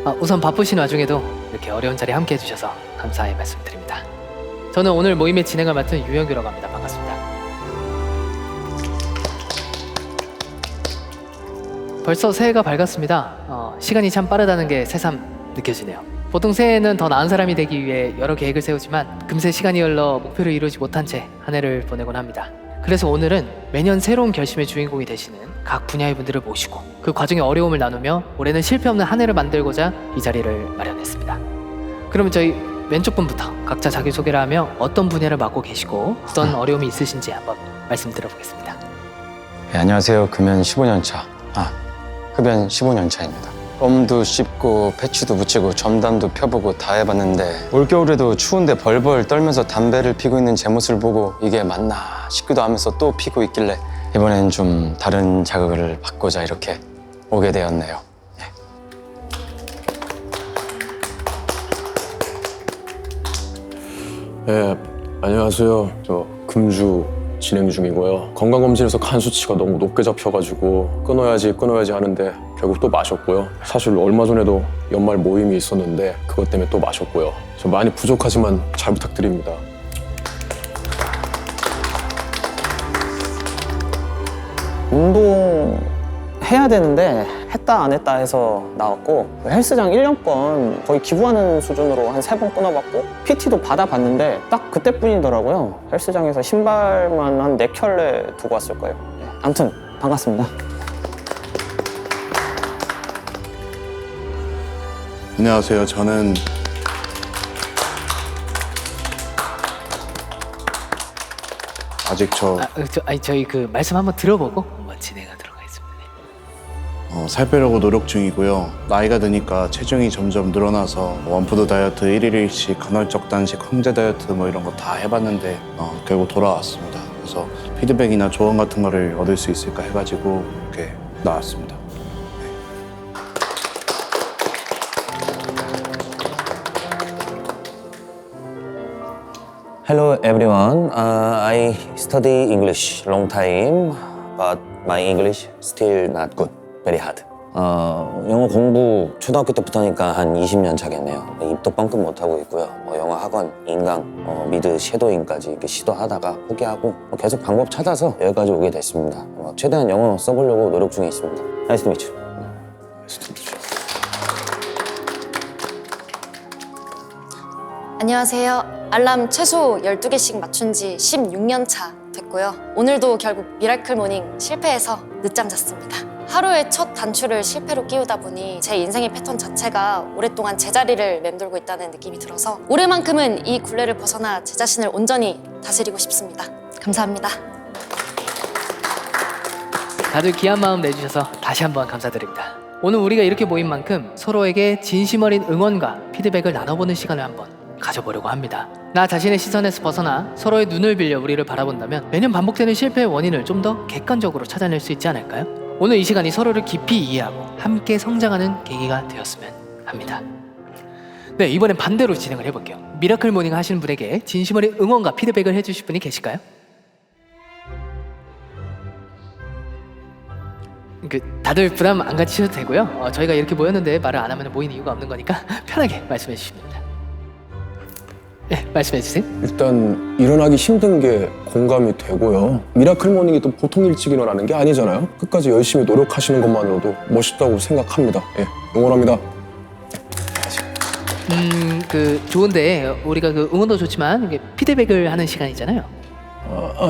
우선 바쁘신 와중에도 이렇게 어려운 자리에 함께 해주셔서 감사의 말씀드립니다. 저는 오늘 모임의 진행을 맡은 유영규라고 합니다. 반갑습니다. 벌써 새해가 밝았습니다. 시간이 참 빠르다는 게 새삼 느껴지네요. 보통 새해에는 더 나은 사람이 되기 위해 여러 계획을 세우지만 금세 시간이 흘러 목표를 이루지 못한 채 한 해를 보내곤 합니다. 그래서 오늘은 매년 새로운 결심의 주인공이 되시는 각 분야의 분들을 모시고 그 과정의 어려움을 나누며 올해는 실패 없는 한 해를 만들고자 이 자리를 마련했습니다. 그러면 저희 왼쪽 분부터 각자 자기소개를 하며 어떤 분야를 맡고 계시고 어떤 어려움이 있으신지 한번 말씀 들어보겠습니다. 네, 안녕하세요. 금연 15년차, 흡연 15년차입니다. 껌도 씹고 패치도 붙이고 점담도 펴보고 다 해봤는데 올겨울에도 추운데 벌벌 떨면서 담배를 피고 있는 제 모습을 보고 이게 맞나 싶기도 하면서 또 피고 있길래 이번엔 좀 다른 자극을 받고자 이렇게 오게 되었네요. 네, 안녕하세요. 저 금주 진행 중이고요. 건강검진에서 간 수치가 너무 높게 잡혀가지고 끊어야지 하는데 결국 또 마셨고요. 사실 얼마 전에도 연말 모임이 있었는데 그것 때문에 또 마셨고요. 저 많이 부족하지만 잘 부탁드립니다. 운동 해야 되는데 했다 안 했다 해서 나왔고 헬스장 1년권 거의 기부하는 수준으로 한 3번 끊어봤고 PT도 받아봤는데 딱 그때뿐이더라고요. 헬스장에서 신발만 한 4켤레 두고 왔을 거예요. 아무튼 반갑습니다. 안녕하세요. 저는 아직 저희 그 말씀 한번 들어보고 한번 진행하도록 하겠습니다. 살 빼려고 노력 중이고요. 나이가 드니까 체중이 점점 늘어나서 원푸드 다이어트 1일 1식, 간헐적 단식, 황제 다이어트 뭐 이런 거 다 해봤는데 결국 돌아왔습니다. 그래서 피드백이나 조언 같은 거를 얻을 수 있을까 해가지고 이렇게 나왔습니다. Hello everyone. I study English long time, but my English still not good. Very hard. 영어 공부 초등학교 때부터 하니까 한 20년 차겠네요. 입도 뻥끗 못하고 있고요. 영어 학원, 인강, 미드 섀도잉까지 이렇게 시도하다가 포기하고 계속 방법 찾아서 여기까지 오게 됐습니다. 최대한 영어 써보려고 노력 중에 있습니다. Nice to meet you. 안녕하세요. 알람 최소 12개씩 맞춘 지 16년 차 됐고요. 오늘도 결국 미라클 모닝 실패해서 늦잠 잤습니다. 하루의 첫 단추를 실패로 끼우다 보니 제 인생의 패턴 자체가 오랫동안 제자리를 맴돌고 있다는 느낌이 들어서 올해만큼은 이 굴레를 벗어나 제 자신을 온전히 다스리고 싶습니다. 감사합니다. 다들 귀한 마음 내주셔서 다시 한번 감사드립니다. 오늘 우리가 이렇게 모인 만큼 서로에게 진심 어린 응원과 피드백을 나눠보는 시간을 한번 가져보려고 합니다. 나 자신의 시선에서 벗어나 서로의 눈을 빌려 우리를 바라본다면 매년 반복되는 실패의 원인을 좀 더 객관적으로 찾아낼 수 있지 않을까요? 오늘 이 시간이 서로를 깊이 이해하고 함께 성장하는 계기가 되었으면 합니다. 네, 이번엔 반대로 진행을 해볼게요. 미라클 모닝 하시는 분에게 진심 어린 응원과 피드백을 해주실 분이 계실까요? 다들 부담 안 가지셔도 되고요. 저희가 이렇게 모였는데 말을 안 하면 모이는 이유가 없는 거니까 편하게 말씀해 주시면 됩니다. 네, 말씀해 주세요. 일단 일어나기 힘든 게 공감이 되고요. 미라클 모닝이 또 보통 일찍 일어나는 게 아니잖아요. 끝까지 열심히 노력하시는 것만으로도 멋있다고 생각합니다. 응원합니다. 좋은데 우리가 응원도 좋지만 이게 피드백을 하는 시간이잖아요.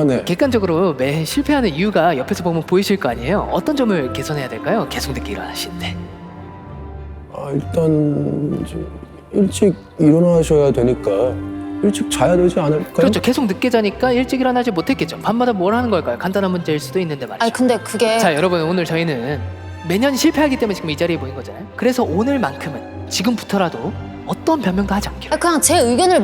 네. 객관적으로 매 실패하는 이유가 옆에서 보면 보이실 거 아니에요. 어떤 점을 개선해야 될까요? 계속 늦게 일어나시는데. 일단 이제 일찍 일어나셔야 되니까 일찍 자야 되지 않을까요? 그렇죠. 계속 늦게 자니까 일찍 일어나지 못했겠죠. 밤마다 뭘 하는 걸까요? 간단한 문제일 수도 있는데 말이죠. 근데 그게 자, 여러분, 오늘 저희는 매년 실패하기 때문에 지금 이 자리에 모인 거잖아요. 그래서 오늘만큼은 지금부터라도 어떤 변명도 하지 않기로 그냥 제 의견을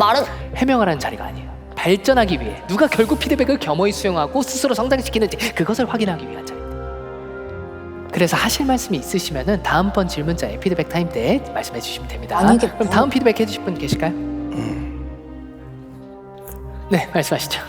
해명하라는 자리가 아니에요. 발전하기 위해 누가 결국 피드백을 겸허히 수용하고 스스로 성장시키는지 그것을 확인하기 위한 자리입니다. 그래서 하실 말씀이 있으시면은 다음번 질문자의 피드백 타임 때 말씀해 주시면 됩니다. 아니, 이게 그럼 다음 피드백 해주실 분 계실까요? 네, 말씀하시죠.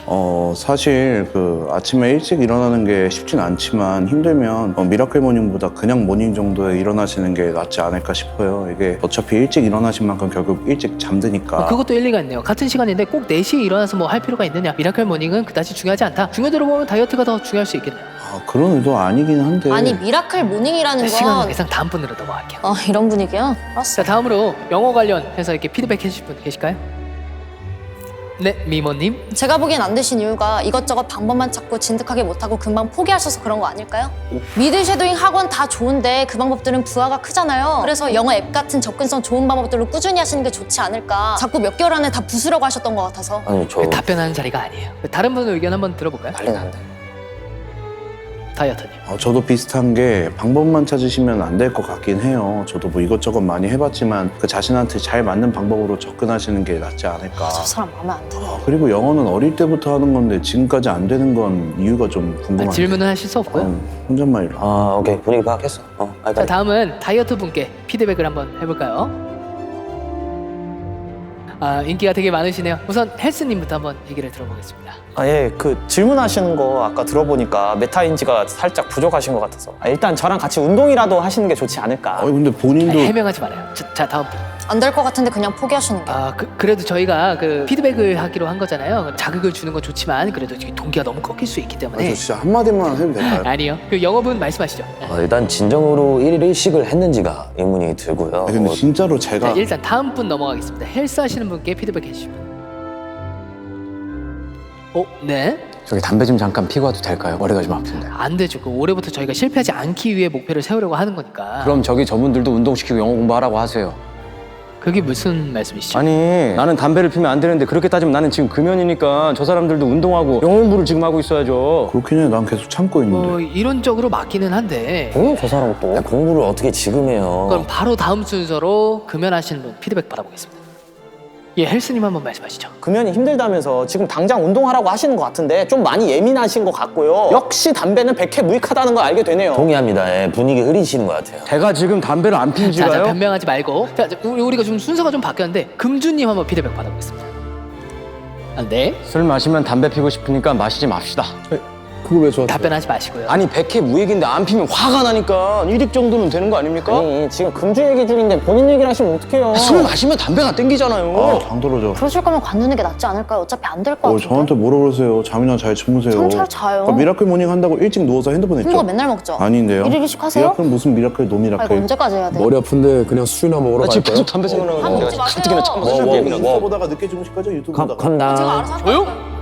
사실 그 아침에 일찍 일어나는 게 쉽진 않지만 힘들면 미라클 모닝보다 그냥 모닝 정도에 일어나시는 게 낫지 않을까 싶어요. 이게 어차피 일찍 일어나신 만큼 결국 일찍 잠드니까. 그것도 일리가 있네요. 같은 시간인데 꼭 4시에 일어나서 뭐 할 필요가 있느냐. 미라클 모닝은 그다지 중요하지 않다. 중요대로 보면 다이어트가 더 중요할 수 있겠네요. 그런 의도 아니긴 한데. 아니 미라클 모닝이라는 시간 건 관계상 다음 분으로 넘어갈게요. 이런 분위기야? 알았어. 자, 다음으로 영어 관련해서 이렇게 피드백 해주실 분 계실까요? 네, 미모님. 제가 보기엔 안 되신 이유가 이것저것 방법만 찾고 진득하게 못하고 금방 포기하셔서 그런 거 아닐까요? 미드 섀도잉 학원 다 좋은데 그 방법들은 부하가 크잖아요. 그래서 영어 앱 같은 접근성 좋은 방법들로 꾸준히 하시는 게 좋지 않을까. 자꾸 몇 개월 안에 다 부수려고 하셨던 것 같아서. 아니 저 답변하는 자리가 아니에요. 다른 분의 의견 한번 들어볼까요? 난리 난데. 다이어트님. 저도 비슷한 게 방법만 찾으시면 안 될 것 같긴 해요. 저도 뭐 이것저것 많이 해봤지만 그 자신한테 잘 맞는 방법으로 접근하시는 게 낫지 않을까. 저 사람 마음에 안 드네. 그리고 영어는 어릴 때부터 하는 건데 지금까지 안 되는 건 이유가 좀 궁금한데. 질문은 하실 수 없고요. 혼잣말로. 오케이 분위기 파악했어. 자, 다음은 다이어트 분께 피드백을 한번 해볼까요? 인기가 되게 많으시네요. 우선 헬스님부터 한번 얘기를 들어보겠습니다. 예, 그 질문하시는 거 아까 들어보니까 메타인지가 살짝 부족하신 것 같아서 일단 저랑 같이 운동이라도 하시는 게 좋지 않을까. 근데 본인도 해명하지 말아요. 자, 다음 분. 안 될 것 같은데 그냥 포기하시는 게. 그래도 저희가 그 피드백을 하기로 한 거잖아요. 자극을 주는 건 좋지만 그래도 동기가 너무 꺾일 수 있기 때문에. 저 진짜 한마디만 해도 될까요? 아니요. 그 영어분 말씀하시죠. 일단 진정으로 1일 1식을 했는지가 의문이 들고요. 근데 진짜로 자, 제가 일단 다음 분 넘어가겠습니다. 헬스 하시는 분께 피드백 해주시면. 네. 저기 담배 좀 잠깐 피고 와도 될까요? 머리가 좀 아픈데. 안 되죠. 그 올해부터 저희가 실패하지 않기 위해 목표를 세우려고 하는 거니까. 그럼 저기 저분들도 운동시키고 영어 공부하라고 하세요. 그게 무슨 말씀이시죠? 아니 나는 담배를 피면 안 되는데 그렇게 따지면 나는 지금 금연이니까 저 사람들도 운동하고 영어 공부를 지금 하고 있어야죠. 그렇긴 해. 난 계속 참고 있는데. 이론적으로 맞기는 한데. 저 사람 또 공부를 어떻게 지금 해요? 그럼 바로 다음 순서로 금연하시는 분 피드백 받아보겠습니다. 예, 헬스님 한번 말씀하시죠. 금연이 힘들다면서 지금 당장 운동하라고 하시는 것 같은데 좀 많이 예민하신 것 같고요. 역시 담배는 백해 무익하다는 걸 알게 되네요. 동의합니다. 분위기 흐리시는 것 같아요. 제가 지금 담배를 안 자, 피운지가요? 변명하지 말고. 자, 우리가 좀 순서가 좀 바뀌었는데 금주님 한번 피드백 받아보겠습니다. 네. 술 마시면 담배 피고 싶으니까 마시지 맙시다. 그거 왜 저한테? 답변하지 마시고요. 아니 백해 무익인데 안 피면 화가 나니까 1익 정도는 되는 거 아닙니까? 아니 지금 금주 얘기 중인데 본인 얘기를 하시면 어떡해요. 술 마시면 담배가 땡기잖아요. 당 떨어져. 그러실 거면 관두는 게 낫지 않을까요? 어차피 안 될 것 같은데. 저한테 뭐라 그러세요? 잠이나 잘 주무세요. 참 잘 자요. 미라클 모닝 한다고 일찍 누워서 핸드폰 했죠? 햄버거 맨날 먹죠? 아닌데요. 일일 일식 하세요? 미라클 무슨 미라클 이거 노미라클. 언제까지 해야 돼요? 머리 아픈데 그냥 술이나 먹으러 나 지금 갈까요? 계속 담배 생각나는 밥 건데 먹지 마세요. 가뜩이나 참아서 술 얘기나 인스타 보다가 늦게 주무실 거죠? 유튜브 보다가. 제가 컴다. 알아서 할 조용! 거예요.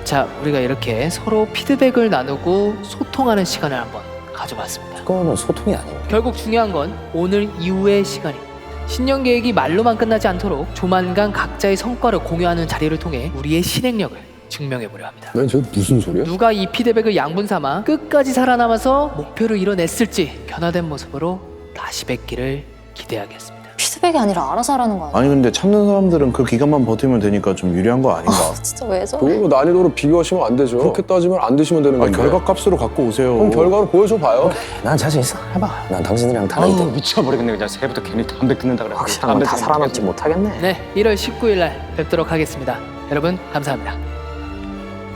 자, 우리가 이렇게 서로 피드백을 나누고 소통하는 시간을 한번 가져봤습니다. 그거는 소통이 아닙니다. 결국 중요한 건 오늘 이후의 시간입니다. 신년 계획이 말로만 끝나지 않도록 조만간 각자의 성과를 공유하는 자리를 통해 우리의 실행력을 증명해보려 합니다. 난 저게 무슨 소리야? 누가 이 피드백을 양분 삼아 끝까지 살아남아서 목표를 이뤄냈을지 변화된 모습으로 다시 뵙기를 기대하겠습니다. 피드백이 아니라 알아서 하라는 거 아니야? 아니 근데 참는 사람들은 그 기간만 버티면 되니까 좀 유리한 거 아닌가? 진짜 왜 저래? 그걸로 난이도로 비교하시면 안 되죠. 그렇게 따지면 안 드시면 되는 아니, 건데. 결과값으로 갖고 오세요. 그럼 결과로 보여줘 봐요. 난 자신 있어. 해봐. 난 당신이랑 다를 때. 미쳐버리겠네. 그냥 새해부터 괜히 담배 끊는다 그래. 확실한 건 다 살아남지 못하겠네. 네, 1월 19일 날 뵙도록 하겠습니다. 여러분 감사합니다.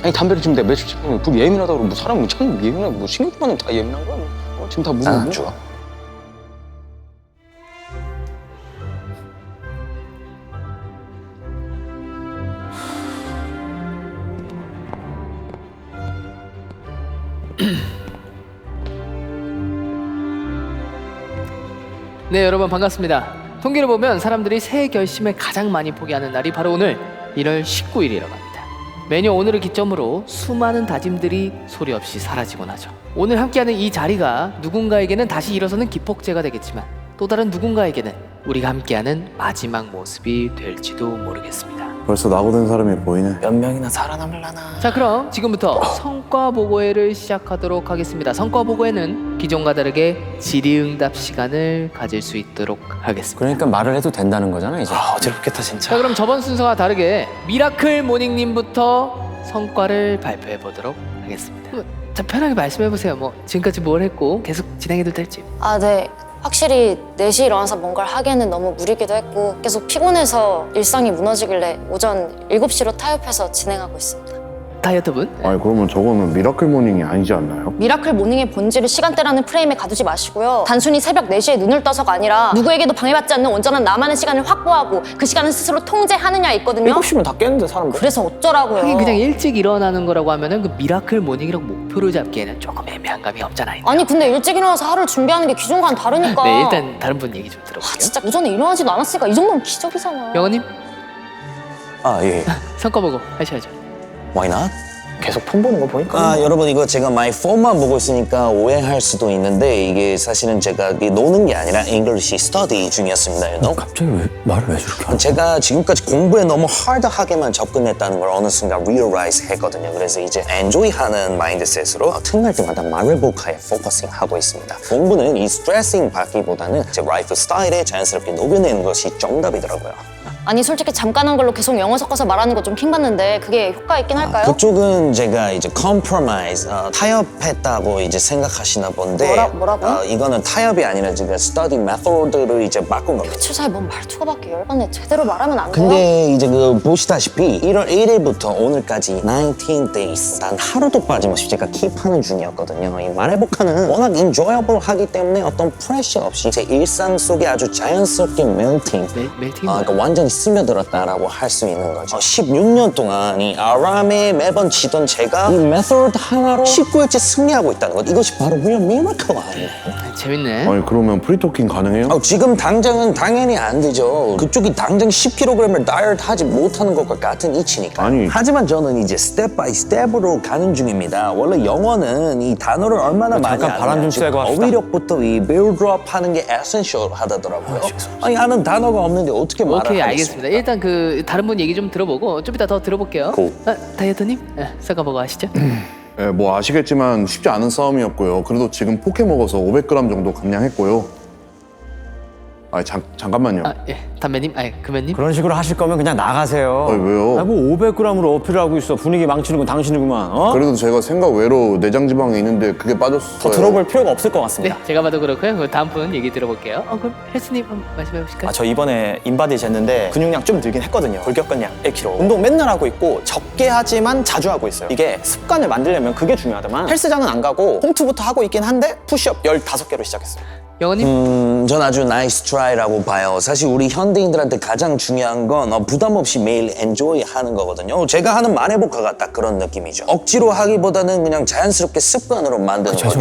아니 담배를 지금 내가 매출 찍으면 그 예민하다고 그러고 뭐 사람은 참 예민하고 뭐 신경만 하면 다 예민한 거야. 지금 다 무슨 안 좋아. 네, 여러분 반갑습니다. 통계를 보면 사람들이 새해 결심을 가장 많이 포기하는 날이 바로 오늘 1월 19일이라고 합니다. 매년 오늘을 기점으로 수많은 다짐들이 소리 없이 사라지곤 하죠. 오늘 함께하는 이 자리가 누군가에게는 다시 일어서는 기폭제가 되겠지만 또 다른 누군가에게는 우리가 함께하는 마지막 모습이 될지도 모르겠습니다. 벌써 낙오된 사람이 보이네. 몇 명이나 살아남을라나. 자, 그럼 지금부터 성과 보고회를 시작하도록 하겠습니다. 성과 보고회는 기존과 다르게 질의응답 시간을 가질 수 있도록 하겠습니다. 그러니까 말을 해도 된다는 거잖아 이제. 어지럽겠다 진짜. 자, 그럼 저번 순서와 다르게 미라클 모닝님부터 성과를 발표해 보도록 하겠습니다. 자, 편하게 말씀해 보세요. 뭐 지금까지 뭘 했고 계속 진행해도 될지. 네. 확실히 4시에 일어나서 뭔가를 하기에는 너무 무리기도 했고 계속 피곤해서 일상이 무너지길래 오전 7시로 타협해서 진행하고 있습니다. 다이어트분? 아니 그러면 저거는 미라클 모닝이 아니지 않나요? 미라클 모닝의 본질을 시간대라는 프레임에 가두지 마시고요. 단순히 새벽 4시에 눈을 떠서가 아니라 누구에게도 방해받지 않는 온전한 나만의 시간을 확보하고 그 시간을 스스로 통제하느냐에 있거든요. 7시면 다 깼는데 사람들. 그래서 어쩌라고요. 하긴 그냥 일찍 일어나는 거라고 하면은 그 미라클 모닝이라고 목표를 잡기에는 조금 애매한 감이 없잖아요. 아니 근데 일찍 일어나서 하루를 준비하는 게 기존과는 다르니까. 네, 일단 다른 분 얘기 좀 아, 들어볼게요. 진짜 오전에 일어나지도 않았으니까 이 정도면 기적이잖아. 영원님 아, 예. 성과 보고 하셔야죠. Why not? 계속 폰 보는 거 보니까. 아, 여러분 이거 제가 my phone만 보고 있으니까 오해할 수도 있는데 이게 사실은 제가 노는 게 아니라 English study 중이었습니다. You know? 갑자기 왜 말을 왜 저렇게 하는 제가 지금까지 공부에 너무 하드하게만 접근했다는 걸 어느 순간 realize 했거든요. 그래서 이제 enjoy하는 마인드셋으로 틈날 때마다 말해볼까에 포커싱 하고 있습니다. 공부는 이 스트레싱 받기보다는 제 라이프 스타일에 자연스럽게 녹여내는 것이 정답이더라고요. 아니 솔직히 잠깐 한 걸로 계속 영어 섞어서 말하는 거 좀 킹받는데 그게 효과 있긴 할까요? 그쪽은 제가 이제 compromise, 타협했다고 이제 생각하시나 본데 뭐라고요? 이거는 타협이 아니라 제가 study method를 이제 바꾼 겁니다. 주사에 뭔 말투가 바뀌어 열받네. 제대로 말하면 안 돼요? 근데 이제 그 보시다시피 1월 1일부터 오늘까지 19 days 단 하루도 빠짐없이 제가 킵하는 중이었거든요. 이 말해볼까는 워낙 enjoyable 하기 때문에 어떤 프레셔 없이 제 일상 속에 아주 자연스럽게 melting 멜팅 그러니까 완전히 스며들었다라고 할 수 있는 거죠. 16년 동안 이 아람에 매번 지던 제가 이 메소드 하나로 19일째 승리하고 있다는 것, 이것이 바로 real miracle 아니에요? 재밌네. 아니 그러면 프리토킹 가능해요? 지금 당장은 당연히 안 되죠. 그쪽이 당장 10kg을 다이어트 하지 못하는 것과 같은 이치니까. 아니. 하지만 저는 이제 스텝 바이 스텝으로 가는 중입니다. 원래 영어는 이 단어를 얼마나 많이 잠깐 바람 좀 쐬고 합시다. 어휘력부터 이 빌드업 하는 게 에센셜 하다더라고요. 아니 아는 단어가 없는데 어떻게 말을 오케이, 하겠습니까? 알겠습니다. 일단 그 다른 분 얘기 좀 들어보고 좀 이따 더 들어볼게요. 고. 다이어트님, 성과 보고 하시죠. 예, 뭐 아시겠지만 쉽지 않은 싸움이었고요. 그래도 지금 포케 먹어서 500g 정도 감량했고요. 아 잠깐만요. 예, 담배님, 금연님. 그런 식으로 하실 거면 그냥 나가세요. 아니, 왜요? 아, 뭐 500g으로 어필을 하고 있어. 분위기 망치는 건 당신이구만. 어? 그래도 제가 생각 외로 내장 지방이 있는데 그게 빠졌어요. 더 들어볼 필요가 없을 것 네, 같습니다. 제가 봐도 그렇고요. 그럼 다음 분 얘기 들어볼게요. 그럼 헬스님 한번 말씀해 보실까요? 저 이번에 인바디 쟀는데 근육량 좀 늘긴 했거든요. 골격근량 1kg. 운동 맨날 하고 있고 적게 하지만 자주 하고 있어요. 이게 습관을 만들려면 그게 중요하더만. 헬스장은 안 가고 홈트부터 하고 있긴 한데 푸시업 15개로 시작했어요. 영원님. 전 아주 나이스 트라이라고 봐요. 사실 우리 현대인들한테 가장 중요한 건 부담 없이 매일 엔조이 하는 거거든요. 제가 하는 말해볼까가 딱 그런 느낌이죠. 억지로 하기보다는 그냥 자연스럽게 습관으로 만드는 거죠.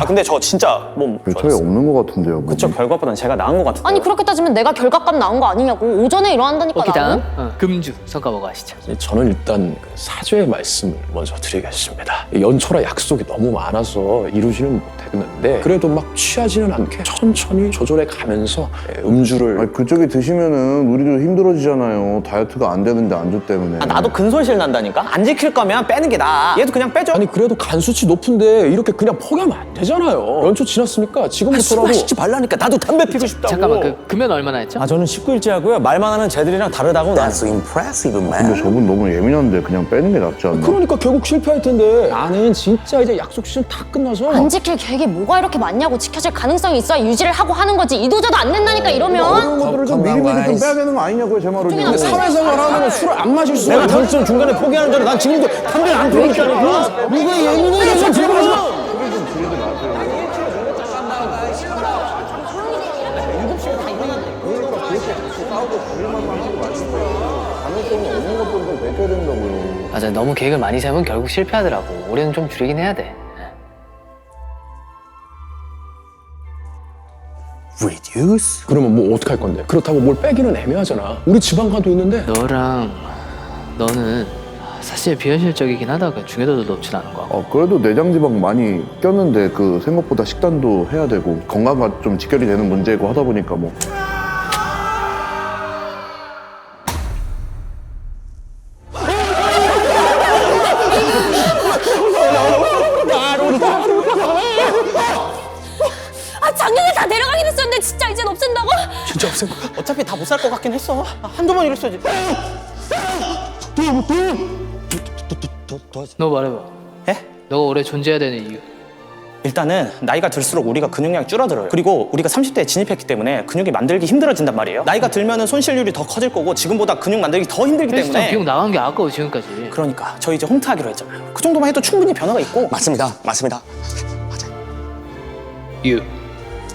근데 저 진짜 몸 별 차이 없는 것 같은데요. 그쵸, 결과보다는 제가 나은 것 같은데. 아니 그렇게 따지면 내가 결과값 나온 거 아니냐고. 오전에 일어난다니까 오케이, 나는. 다음 금주 성과 보고 하시죠. 저는 일단 그 사죄의 말씀을 먼저 드리겠습니다. 연초라 약속이 너무 많아서 이루지는 못했는데 그래도 막 취하지는 않게 천천히 조절해 가면서 음주를 아니 그쪽이 드시면은 우리도 힘들어지잖아요. 다이어트가 안 되는데 안주 때문에. 나도 근손실 난다니까? 안 지킬 거면 빼는 게 나아. 얘도 그냥 빼줘. 아니 그래도 간 수치 높은데 이렇게 그냥 포기하면 안 되잖아요. 연초 지났으니까 술 지금부터라도 마시지 말라니까. 나도 담배 피고 싶다고. 잠깐만, 그 금연 얼마나 했죠? 아, 저는 19일째 하고요. 말만 하면 쟤들이랑 다르다고. 난 That's impressive, 근데 man. 저분 너무 예민한데 그냥 빼는 게 낫지 않나? 그러니까 결국 실패할 텐데 나는 진짜 이제 약속 시즌 다 끝나서 안 지킬 계획이 뭐가 이렇게 많냐고. 지켜질 가능성이 있어야 유지를 하고 하는 거지. 이도저도 안 된다니까 이러면. 것들을 좀 미리미리 좀 빼야 되는 거 아니냐고요, 제 말은요. 근데 사회생활 하면 술을 안 마실 수가 내가 당신 중간에 포기하는 줄 알아. 난 지금도 담배를 안 피고 있다니까. 누가 예민해서 지금 맞아, 너무 계획을 많이 세우면 결국 실패하더라고. 올해는 좀 줄이긴 해야 돼. Reduce? 그러면 뭐 어떻게 할 건데? 그렇다고 뭘 빼기는 애매하잖아. 우리 지방가도 있는데 너는 사실 비현실적이긴 하다. 그 중요도도 높진 않은 거 같고. 그래도 내장 지방 많이 꼈는데 그 생각보다 식단도 해야 되고 건강과 좀 직결이 되는 문제고 하다 보니까 뭐. 아 작년에 다 내려가긴 했었는데 진짜 이젠 없앤다고? 진짜 없앤 거야? 어차피 다 못 살 것 같긴 했어. 한두 번 이랬어야지. 너 말해봐. 에? 너가 올해 존재해야 되는 이유. 일단은 나이가 들수록 우리가 근육량이 줄어들어요. 그리고 우리가 30대에 진입했기 때문에 근육이 만들기 힘들어진단 말이에요. 나이가 들면은 손실률이 더 커질 거고 지금보다 근육 만들기 더 힘들기 헬스장 때문에 비용 나간 게 아까워 지금까지. 그러니까 저희 이제 홈트하기로 했잖아요. 그 정도만 해도 충분히 변화가 있고. 맞습니다. 맞습니다. You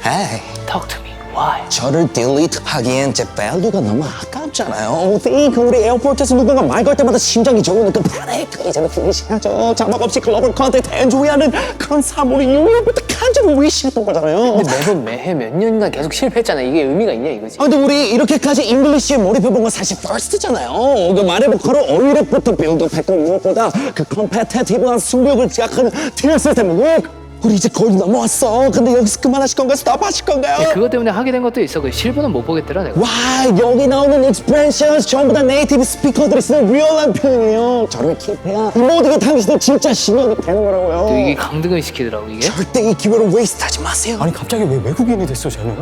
에이, talk to me. Why? 저를 딜리트 하기엔 제 밸류가 너무 아깝잖아요. think 우리 에어포트에서 누군가 말 걸 때마다 심장이 저으니까 패닉. 이제는 피니시하죠. 자막 없이 글로벌 컨텐츠 엔조이하는 그런 사물이 유일부터 간절히 위시했던 거잖아요. 근데 매번 매해 몇 년간 계속 실패했잖아. 이게 의미가 있냐 이거지. 아, 근데 우리 이렇게까지 잉글리시에 몰입해본 건 사실 퍼스트잖아요. 그 말해보카로 어휘력부터 빌드업했고 무엇보다 그 컴페티티브한 승부욕을 지각하는 팀 시스템 웍. 우리 이제 거의 넘어왔어. 근데 여기서 그만하실 건가요? 스톱하실 건가요? 그것 때문에 하게 된 것도 있어. 그 실버는 못 보겠더라 내가. 와, 여기 나오는 expressions 전부 다 네이티브 스피커들이 쓰는 리얼한 표현이에요. 저를 킵해야 이 모든 게 당신들 진짜 실력이 되는 거라고요. 또 이게 강등을 시키더라고 이게. 절대 이 기회를 웨이스트하지 마세요. 아니 갑자기 왜 외국인이 됐어 쟤는?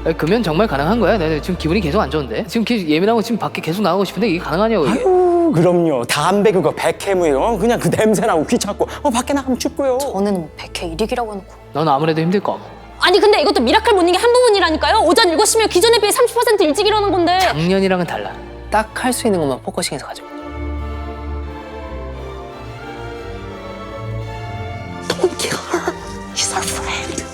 아니, 그러면 정말 가능한 거야. 내가 지금 기분이 계속 안 좋은데. 지금 예민하고 지금 밖에 계속 나가고 싶은데 이게 가능하냐고 이게. 그럼요. 담배 그거 백해무예요. 그냥 그 냄새 나고 귀찮고 밖에 나가면 춥고요. 저는 뭐 100회 1위기라고 해놓고. 넌 아무래도 힘들 거 같고. 아니 근데 이것도 미라클 모닝의 한 부분이라니까요. 오전 7시면 기존에 비해 30% 일찍 일어나는 건데. 작년이랑은 달라. 딱 할 수 있는 것만 포커싱해서 가져. Don't kill her. She's our friend.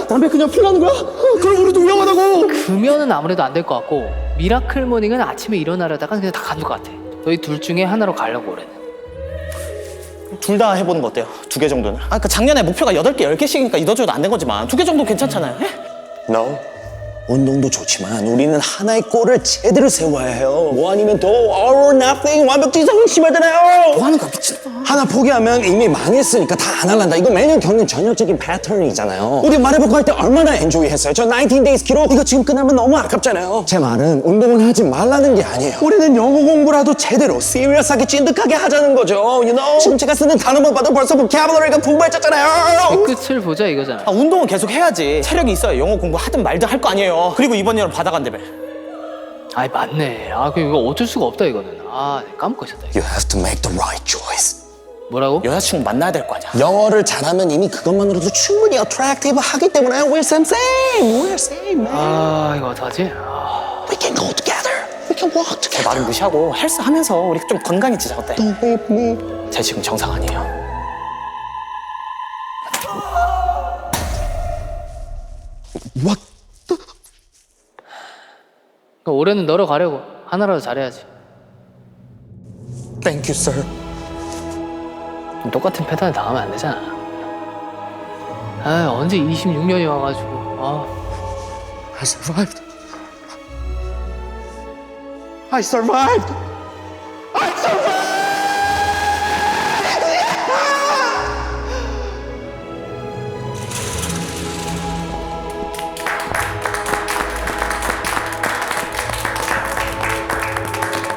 담배 그냥 피라는 거야? 그럼 우리도 위험하다고. 금연은 아무래도 안 될 것 같고 미라클 모닝은 아침에 일어나려다가 그냥 다 간것 같아. 너희 둘 중에 하나로 가려고 올해는. 둘 다 해보는 거 어때요? 2개 정도는? 아, 그 작년에 목표가 8개, 10개씩이니까 이도저도 안 된 거지만 2개 정도 괜찮잖아요. 예? No. 운동도 좋지만 우리는 하나의 골을 제대로 세워야 해요. 뭐 아니면 더 all or nothing 완벽주의성이 심하잖아요. 뭐 하는 거야, 미친놈아. 하나 포기하면 이미 망했으니까 다 안 할란다. 이거 매년 겪는 전형적인 패턴이잖아요. 우리 말해볼까 할 때 얼마나 엔조이 했어요. 저 19 days 기록 이거 지금 끝나면 너무 아깝잖아요. 제 말은 운동을 하지 말라는 게 아니에요. 우리는 영어 공부라도 제대로 serious하게 찐득하게 하자는 거죠. You know? 지금 제가 쓰는 단어만 봐도 벌써 vocabulary가 풍부해졌잖아요. 끝을 보자 이거잖아. 아, 운동은 계속 해야지. 체력이 있어야 영어 공부 하든 말든 할 거 아니에요. 그리고 이번 여름 바다 간다며. 아이 맞네. 아 이거 어쩔 수가 없다 이거는. 아 까먹고 있었다. 이거. You have to make the right choice. 뭐라고? 여자친구 만나야 될 거 아니야. 영어를 잘하면 이미 그것만으로도 충분히 attractive 하기 때문에 we're same, man. 아 이거 어떡하지? We can go together. We can walk 제 together. 말은 무시하고 헬스 하면서 우리 좀 건강해지자. 어때? Don't leave me. 제 지금 정상 아니에요. What? 그러니까 올해는 너로 가려고 하나라도 잘해야지. Thank you, sir. 똑같은 패턴을 당하면 안 되잖아. 아 언제 26년이 와가지고. 아. I survived. I survived. I survived.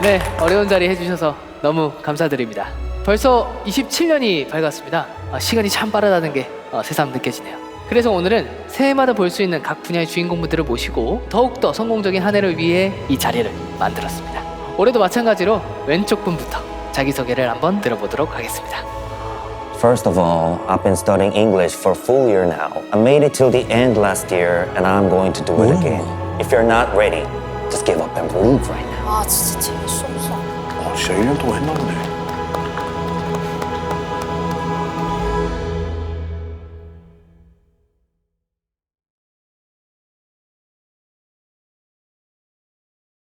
네, 어려운 자리 해주셔서 너무 감사드립니다. 벌써 27년이 밝았습니다. 시간이 참 빠르다는 게 새삼 느껴지네요. 그래서 오늘은 새해마다 볼 수 있는 각 분야의 주인공분들을 모시고 더욱더 성공적인 한 해를 위해 이 자리를 만들었습니다. 올해도 마찬가지로 왼쪽 분부터 자기소개를 한번 들어보도록 하겠습니다. First of all, I've been studying English for a full year now. I made it till the end last year, and I'm going to do it again. If you're not ready, just give up and leave right now. 아 진짜 재수 없어. 진짜 1년 동안 했나 보네.